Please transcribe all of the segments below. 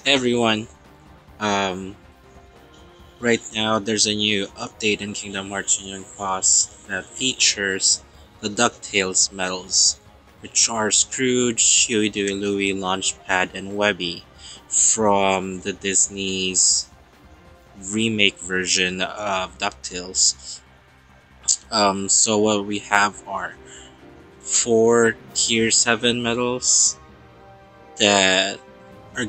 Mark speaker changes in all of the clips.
Speaker 1: Everyone, um, right now there's a new update in Kingdom Hearts Union Cross that features the Ducktales medals, which are Scrooge, Huey, Dewey, Louie, Launchpad, and Webby from the Disney's remake version of Ducktales. So what we have are four Tier 7 medals that are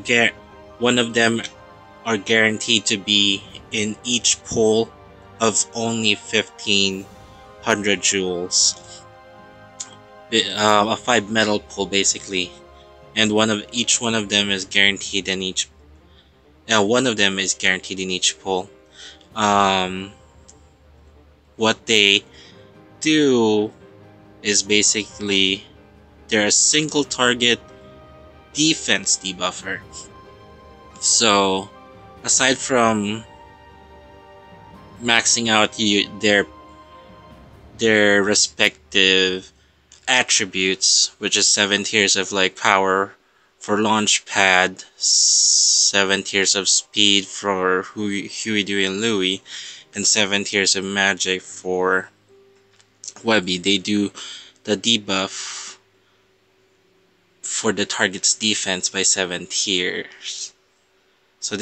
Speaker 1: one of them are guaranteed to be in each pull of only 1500 jewels. A 5 metal pull basically, and each one of them is guaranteed in each. One of them is guaranteed in each pull. Um, what they do is basically they're a single target defense debuffer. So aside from maxing out their respective attributes, which is 7 tiers of like power for Launchpad, 7 tiers of speed for Huey, Dewey, and Louie, and 7 tiers of magic for Webby. They do the debuff for the target's defense by 7 tiers. So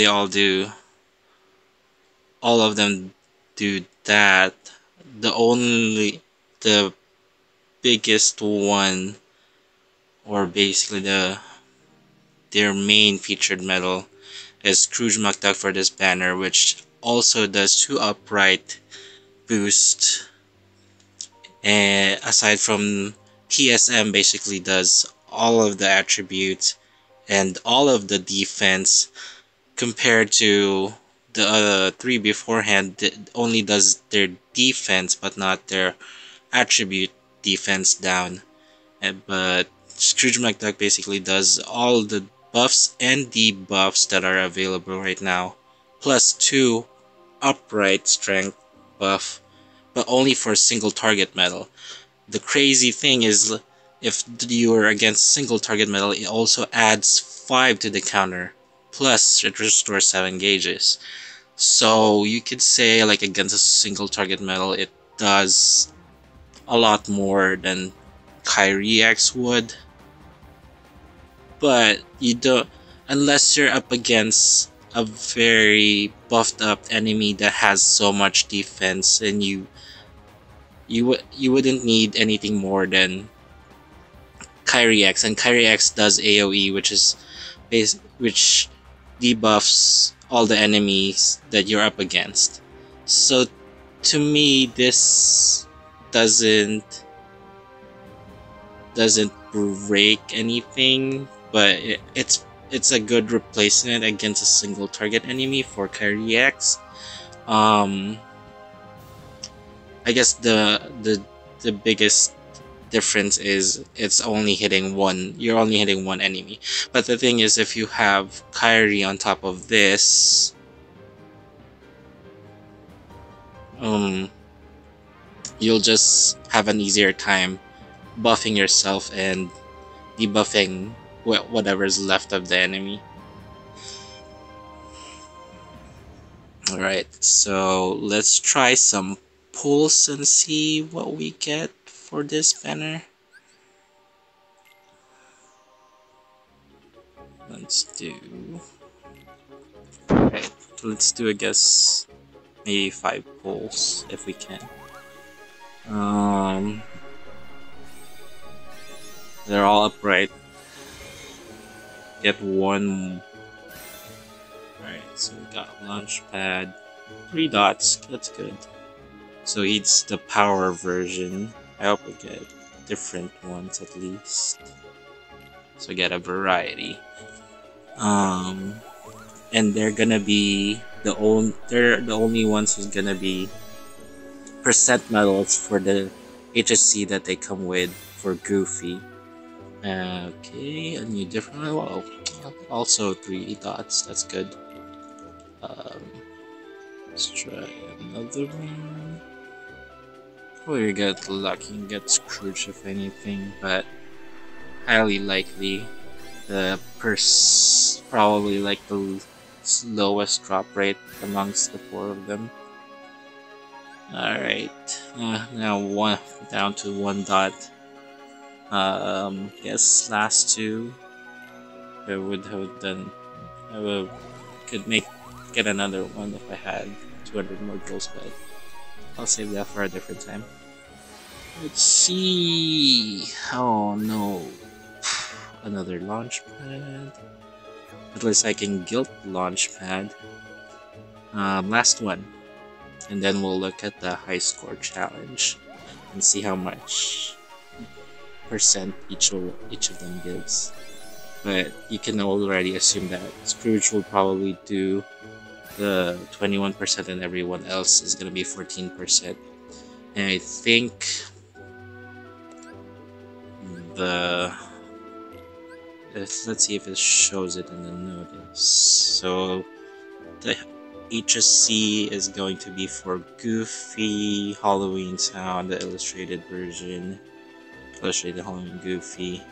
Speaker 1: all of them do that. The biggest one, or basically their main featured medal, is Scrooge McDuck for this banner, which also does 2 upright boost. And aside from TSM, basically does all of the attributes and all of the defense, compared to the other 3 beforehand that only does their defense but not their attribute defense down. But Scrooge McDuck basically does all the buffs and debuffs that are available right now, plus 2 upright strength buff, but only for a single target medal. The crazy thing is, if you're against single target medal, it also adds 5 to the counter, plus it restores 7 gauges. So you could say, like, against a single target medal, it does a lot more than KHUx would. But you don't, unless you're up against a very buffed up enemy that has so much defense, and you wouldn't need anything more than KHUx, and KHUx does AoE, which debuffs all the enemies that you're up against. So to me, this doesn't break anything, but it's a good replacement against a single target enemy for KHUx. I guess the biggest difference is you're only hitting one enemy. But the thing is, if you have Kyrie on top of this, you'll just have an easier time buffing yourself and debuffing whatever's left of the enemy. Alright, so let's try some pulls and see what we get for this banner. Let's do I guess maybe 5 pulls if we can. They're all upright. Get 1. Alright, so we got Launchpad, 3 dots, that's good. So it's the power version. I hope we get different ones at least, so get a variety. And they're gonna be they're the only ones who's gonna be percent medals for the HSC that they come with for Goofy. Okay, a new different one. Whoa. Also 3 dots, that's good. Let's try another one. Probably get lucky and get Scrooge if anything, but highly likely the probably like the lowest drop rate amongst the four of them. Alright, now one down to one dot. Guess last two I would have done. Could get another one if I had 200 more goals, but I'll save that for a different time. Let's see. Oh no, another launch pad. At least I can guilt launch pad. Last one, and then we'll look at the high score challenge and see how much percent each of them gives. But you can already assume that Scrooge will probably do the 21% and everyone else is gonna be 14%. And I think let's see if it shows it in the notice. So the HSC is going to be for Goofy, Halloween Town, the illustrated version. Illustrated Halloween Goofy.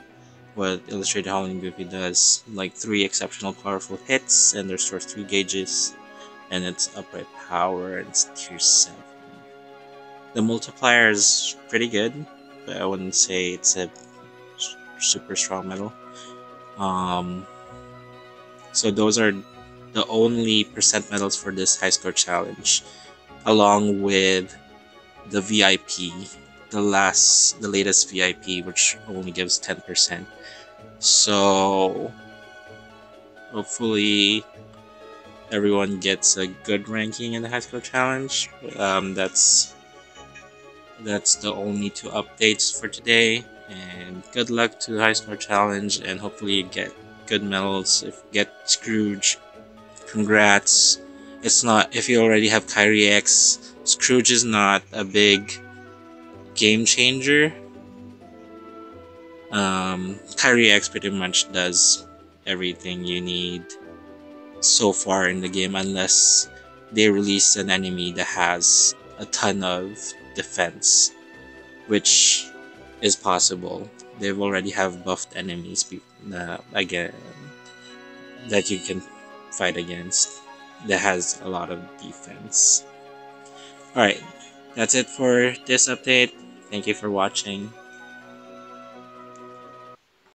Speaker 1: What Illustrated Halloween Goofy does, like 3 exceptional powerful hits, and restores 3 gauges, and it's upright power, and it's tier 7. The multiplier is pretty good, but I wouldn't say it's a super strong medal. So those are the only percent medals for this high score challenge, along with the VIP, the latest VIP, which only gives 10%. So hopefully everyone gets a good ranking in the high score challenge. That's the only 2 updates for today, and good luck to the high score challenge, and hopefully you get good medals. If you get Scrooge, congrats. It's not, if you already have KHUx, Scrooge is not a big game changer. KHUx pretty much does everything you need so far in the game, unless they release an enemy that has a ton of defense, which is possible. They've already have buffed enemies again that you can fight against that has a lot of defense. Alright, that's it for this update. Thank you for watching.